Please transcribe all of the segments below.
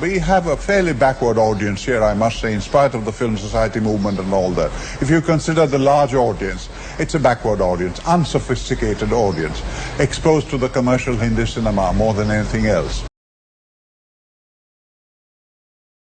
we have a fairly backward audience here, I must say, in spite of the film society movement and all that. If you consider the large audience, it's a backward audience, unsophisticated audience, exposed to the commercial Hindi cinema more than anything else.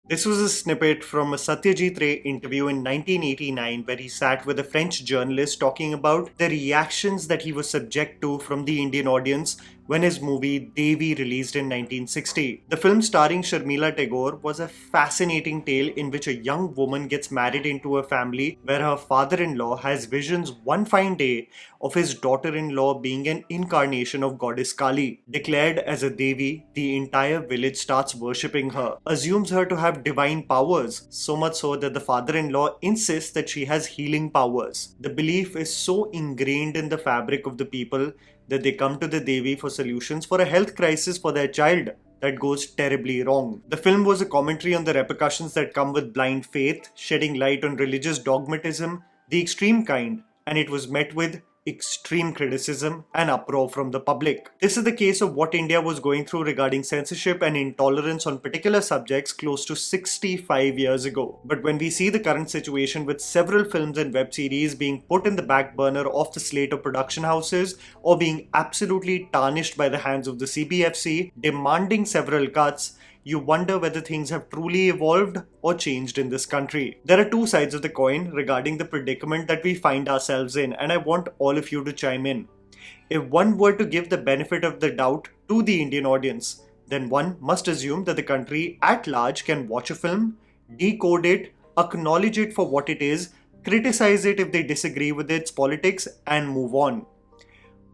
This was a snippet from a Satyajit Ray interview in 1989 where he sat with a French journalist talking about the reactions that he was subject to from the Indian audience when his movie Devi released in 1960. The film starring Sharmila Tagore was a fascinating tale in which a young woman gets married into a family where her father-in-law has visions one fine day of his daughter-in-law being an incarnation of goddess Kali. Declared as a Devi, the entire village starts worshipping her, assumes her to have divine powers, so much so that the father-in-law insists that she has healing powers. The belief is so ingrained in the fabric of the people that they come to the Devi for solutions for a health crisis for their child that goes terribly wrong. The film was a commentary on the repercussions that come with blind faith, shedding light on religious dogmatism, the extreme kind, and it was met with extreme criticism and uproar from the public. This is the case of what India was going through regarding censorship and intolerance on particular subjects close to 65 years ago. But when we see the current situation with several films and web series being put in the back burner off the slate of production houses or being absolutely tarnished by the hands of the CBFC, demanding several cuts, you wonder whether things have truly evolved or changed in this country. There are two sides of the coin regarding the predicament that we find ourselves in, and I want all of you to chime in. If one were to give the benefit of the doubt to the Indian audience, then one must assume that the country at large can watch a film, decode it, acknowledge it for what it is, criticize it if they disagree with its politics, and move on.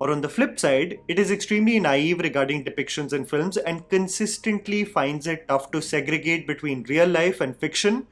Or on the flip side, it is extremely naive regarding depictions in films and consistently finds it tough to segregate between real life and fiction.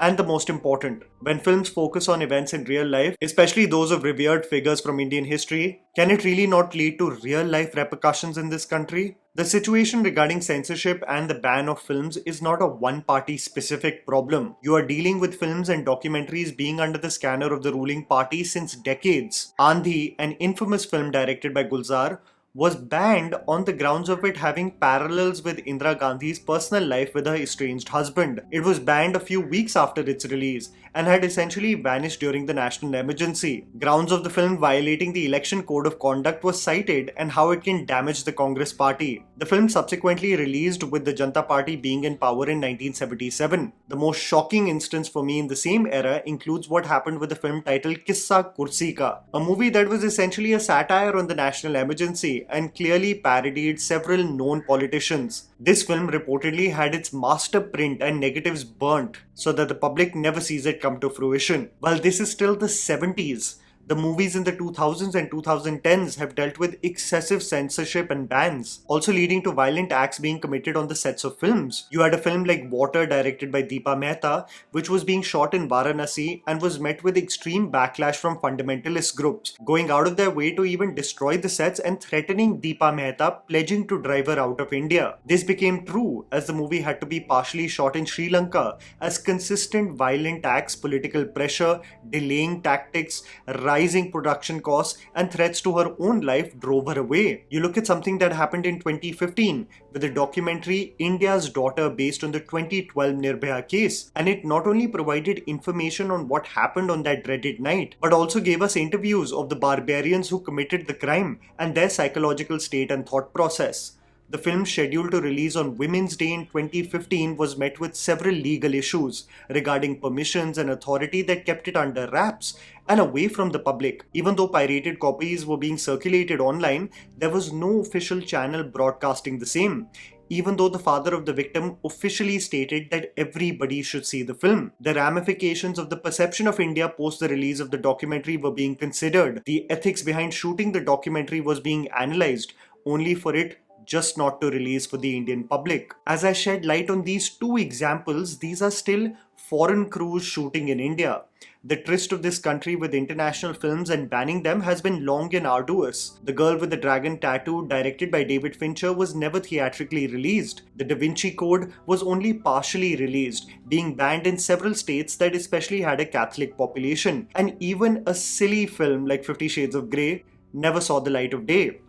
And the most important, when films focus on events in real life, especially those of revered figures from Indian history, can it really not lead to real life repercussions in this country? The situation regarding censorship and the ban of films is not a one-party specific problem. You are dealing with films and documentaries being under the scanner of the ruling party since decades. Andhi, an infamous film directed by Gulzar, was banned on the grounds of it having parallels with Indira Gandhi's personal life with her estranged husband. It was banned a few weeks after its release and had essentially vanished during the national emergency. Grounds of the film violating the election code of conduct was cited and how it can damage the Congress party. The film subsequently released with the Janata Party being in power in 1977. The most shocking instance for me in the same era includes what happened with the film titled Kissa Kursi Ka, a movie that was essentially a satire on the national emergency and clearly parodied several known politicians. This film reportedly had its master print and negatives burnt so that the public never sees it come to fruition. While this is still the 70s, the movies in the 2000s and 2010s have dealt with excessive censorship and bans, also leading to violent acts being committed on the sets of films. You had a film like Water directed by Deepa Mehta, which was being shot in Varanasi and was met with extreme backlash from fundamentalist groups, going out of their way to even destroy the sets and threatening Deepa Mehta, pledging to drive her out of India. This became true as the movie had to be partially shot in Sri Lanka as consistent violent acts, political pressure, delaying tactics, rising production costs and threats to her own life drove her away. You look at something that happened in 2015 with the documentary India's Daughter based on the 2012 Nirbhaya case, and it not only provided information on what happened on that dreaded night, but also gave us interviews of the barbarians who committed the crime and their psychological state and thought process. The film, scheduled to release on Women's Day in 2015, was met with several legal issues regarding permissions and authority that kept it under wraps and away from the public. Even though pirated copies were being circulated online, there was no official channel broadcasting the same, even though the father of the victim officially stated that everybody should see the film. The ramifications of the perception of India post the release of the documentary were being considered. The ethics behind shooting the documentary was being analyzed, only for it just not to release for the Indian public. As I shed light on these two examples, these are still foreign crews shooting in India. The tryst of this country with international films and banning them has been long and arduous. The Girl with the Dragon Tattoo, directed by David Fincher, was never theatrically released. The Da Vinci Code was only partially released, being banned in several states that especially had a Catholic population. And even a silly film like 50 Shades of Grey never saw the light of day.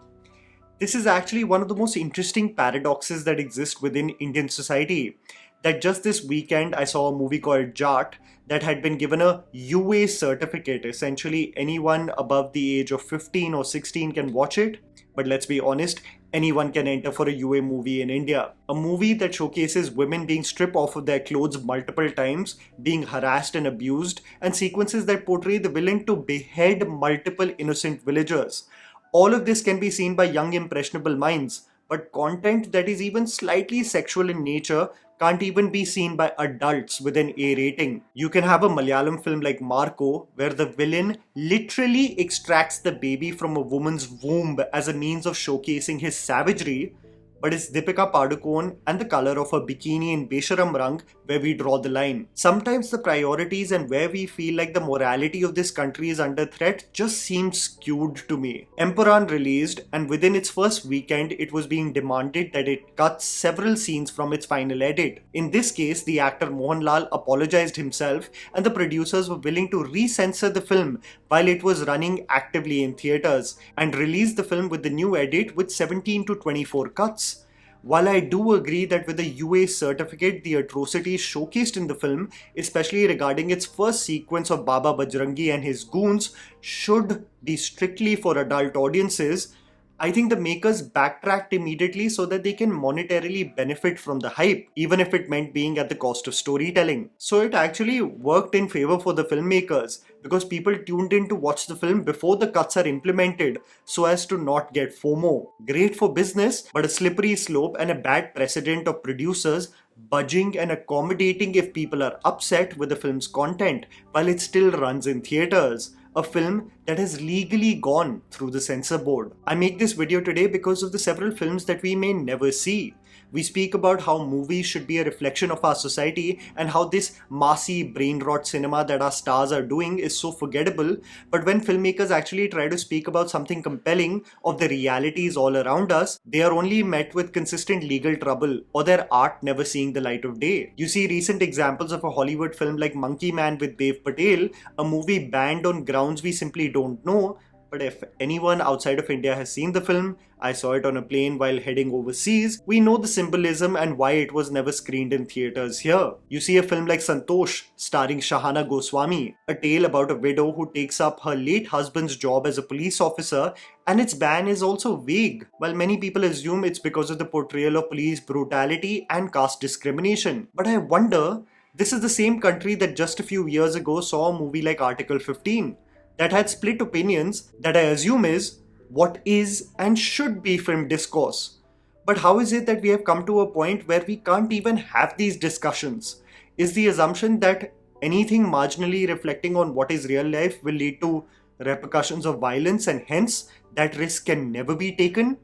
This is actually one of the most interesting paradoxes that exist within Indian society. That just this weekend I saw a movie called Jat that had been given a UA certificate. Essentially, anyone above the age of 15 or 16 can watch it. But let's be honest, anyone can enter for a UA movie in India. A movie that showcases women being stripped off of their clothes multiple times, being harassed and abused, and sequences that portray the villain to behead multiple innocent villagers. All of this can be seen by young impressionable minds, but content that is even slightly sexual in nature can't even be seen by adults with an A rating. You can have a Malayalam film like Marco, where the villain literally extracts the baby from a woman's womb as a means of showcasing his savagery, but it's Deepika Padukone and the color of her bikini in Besharam Rang where we draw the line. Sometimes the priorities and where we feel like the morality of this country is under threat just seems skewed to me. Empuraan released, and within its first weekend it was being demanded that it cuts several scenes from its final edit. In this case, the actor Mohanlal apologized himself and the producers were willing to re-censor the film while it was running actively in theatres and release the film with the new edit with 17 to 24 cuts. While I do agree that with the UA certificate, the atrocities showcased in the film, especially regarding its first sequence of Baba Bajrangi and his goons, should be strictly for adult audiences, I think the makers backtracked immediately so that they can monetarily benefit from the hype, even if it meant being at the cost of storytelling. So it actually worked in favor for the filmmakers because people tuned in to watch the film before the cuts are implemented so as to not get FOMO. Great for business, but a slippery slope and a bad precedent of producers budging and accommodating if people are upset with the film's content while it still runs in theatres. A film that has legally gone through the censor board. I make this video today because of the several films that we may never see. We speak about how movies should be a reflection of our society and how this massy brain rot cinema that our stars are doing is so forgettable, but when filmmakers actually try to speak about something compelling of the realities all around us, they are only met with consistent legal trouble or their art never seeing the light of day. You see recent examples of a Hollywood film like Monkey Man with Dev Patel, a movie banned on grounds we simply don't know. But if anyone outside of India has seen the film, I saw it on a plane while heading overseas, we know the symbolism and why it was never screened in theatres here. You see a film like Santosh, starring Shahana Goswami, a tale about a widow who takes up her late husband's job as a police officer, and its ban is also vague, while many people assume it's because of the portrayal of police brutality and caste discrimination. But I wonder, this is the same country that just a few years ago saw a movie like Article 15, that had split opinions that I assume is what is and should be film discourse. But how is it that we have come to a point where we can't even have these discussions? Is the assumption that anything marginally reflecting on what is real life will lead to repercussions of violence and hence that risk can never be taken?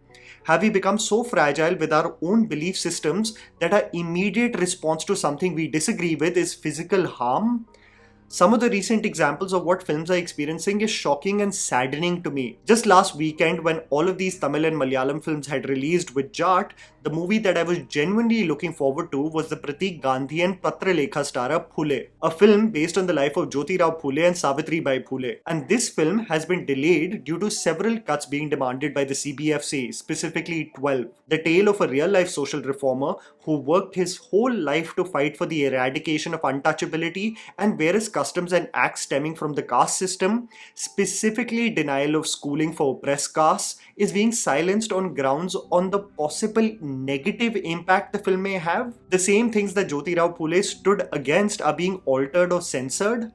Have we become so fragile with our own belief systems that our immediate response to something we disagree with is physical harm? Some of the recent examples of what films are experiencing is shocking and saddening to me. Just last weekend, when all of these Tamil and Malayalam films had released with Jat, the movie that I was genuinely looking forward to was the Pratik Gandhi and Patralekha starrer Phule, a film based on the life of Jyotirao Phule and Savitribai Phule. And this film has been delayed due to several cuts being demanded by the CBFC, specifically 12. The tale of a real-life social reformer who worked his whole life to fight for the eradication of untouchability and various customs and acts stemming from the caste system, specifically denial of schooling for oppressed castes, is being silenced on grounds on the possible negative impact the film may have. The same things that Jyotirao Phule stood against are being altered or censored.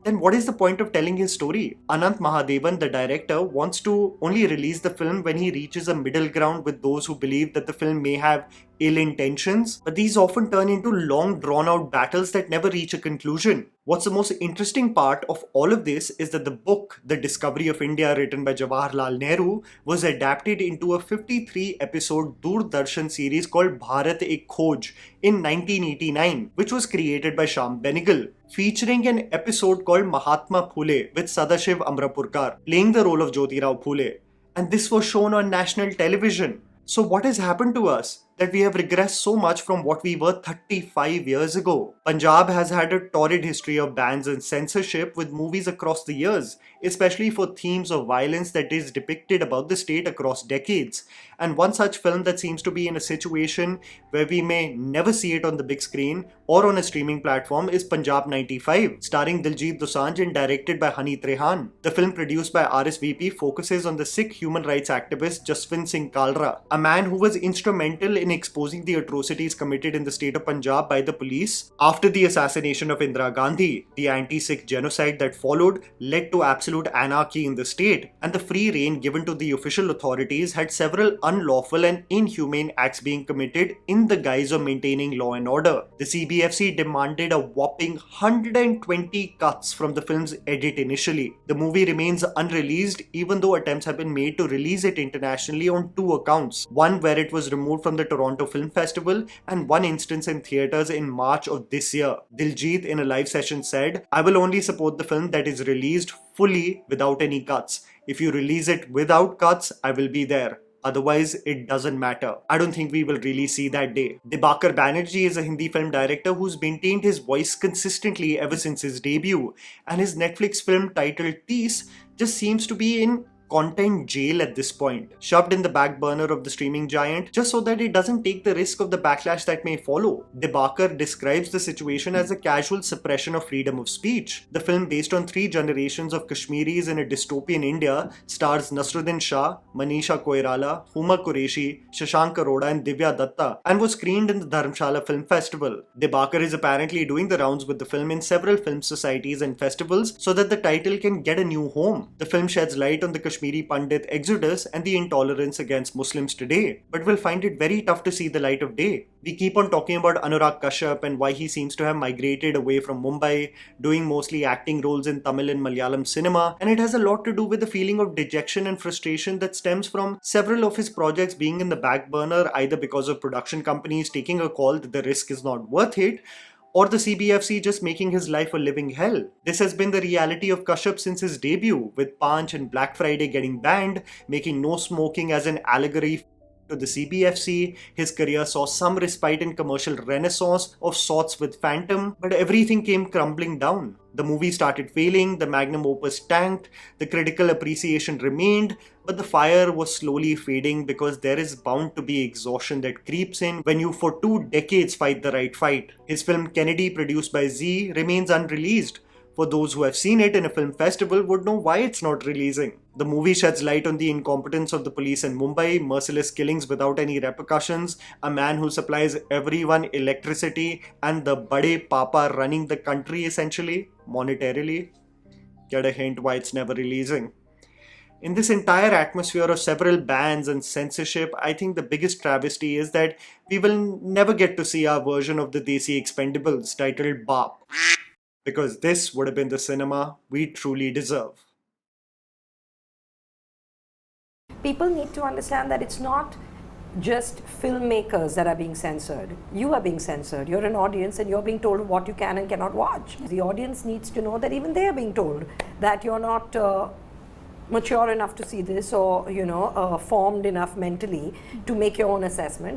Then what is the point of telling his story? Anant Mahadevan, the director, wants to only release the film when he reaches a middle ground with those who believe that the film may have ill intentions, but these often turn into long drawn out battles that never reach a conclusion. What's the most interesting part of all of this is that the book, The Discovery of India, written by Jawaharlal Nehru, was adapted into a 53-episode Doordarshan series called Bharat Ek Khoj in 1989, which was created by Shyam Benegal, featuring an episode called Mahatma Phule with Sadashiv Amrapurkar playing the role of Jyotirao Phule. And this was shown on national television. So what has happened to us? that we have regressed so much from what we were 35 years ago. Punjab has had a torrid history of bans and censorship with movies across the years, especially for themes of violence that is depicted about the state across decades. And one such film that seems to be in a situation where we may never see it on the big screen or on a streaming platform is Punjab 95, starring Diljit Dosanjh and directed by Hani Trehan. The film, produced by RSVP, focuses on the Sikh human rights activist Jaswant Singh Kalra, a man who was instrumental in exposing the atrocities committed in the state of Punjab by the police after the assassination of Indira Gandhi. The anti-Sikh genocide that followed led to absolute anarchy in the state, and the free rein given to the official authorities had several unlawful and inhumane acts being committed in the guise of maintaining law and order. The CBFC demanded a whopping 120 cuts from the film's edit initially. The movie remains unreleased even though attempts have been made to release it internationally on two accounts. One where it was removed from the Toronto Film Festival, and one instance in theatres in March of this year. Diljit, in a live session, said, "I will only support the film that is released fully without any cuts. If you release it without cuts, I will be there. Otherwise, it doesn't matter." I don't think we will really see that day. Dibakar Banerjee is a Hindi film director who's maintained his voice consistently ever since his debut, and his Netflix film titled Tease just seems to be in content jail at this point, shoved in the back burner of the streaming giant just so that it doesn't take the risk of the backlash that may follow. Dibakar describes the situation as a casual suppression of freedom of speech. The film, based on 3 generations of Kashmiris in a dystopian India, stars Nasruddin Shah, Manisha Koirala, Huma Qureshi, Shashank Aroda and Divya Datta, and was screened in the Dharamshala Film Festival. Dibakar is apparently doing the rounds with the film in several film societies and festivals so that the title can get a new home. The film sheds light on the Kashmiri Pandit exodus and the intolerance against Muslims today, but will find it very tough to see the light of day. We keep on talking about Anurag Kashyap and why he seems to have migrated away from Mumbai, doing mostly acting roles in Tamil and Malayalam cinema, and it has a lot to do with the feeling of dejection and frustration that stems from several of his projects being in the back burner, either because of production companies taking a call that the risk is not worth it, or the CBFC just making his life a living hell. This has been the reality of Kashyap since his debut, with Punch and Black Friday getting banned, making no smoking as an allegory to the CBFC. His career saw some respite in commercial renaissance of sorts with Phantom, but everything came crumbling down. The movie started failing, the magnum opus tanked, the critical appreciation remained, but the fire was slowly fading because there is bound to be exhaustion that creeps in when you for 2 decades fight the right fight. His film Kennedy, produced by Z, remains unreleased. For those who have seen it in a film festival would know why it's not releasing. The movie sheds light on the incompetence of the police in Mumbai, merciless killings without any repercussions, a man who supplies everyone electricity, and the Bade Papa running the country essentially, monetarily. Get a hint why it's never releasing. In this entire atmosphere of several bans and censorship, I think the biggest travesty is that we will never get to see our version of the Desi Expendables titled Baap, because this would have been the cinema we truly deserve. People need to understand that it's not just filmmakers that are being censored. You are being censored. You're an audience and you're being told what you can and cannot watch. The audience needs to know that even they are being told that you're not mature enough to see this, or formed enough mentally to make your own assessment.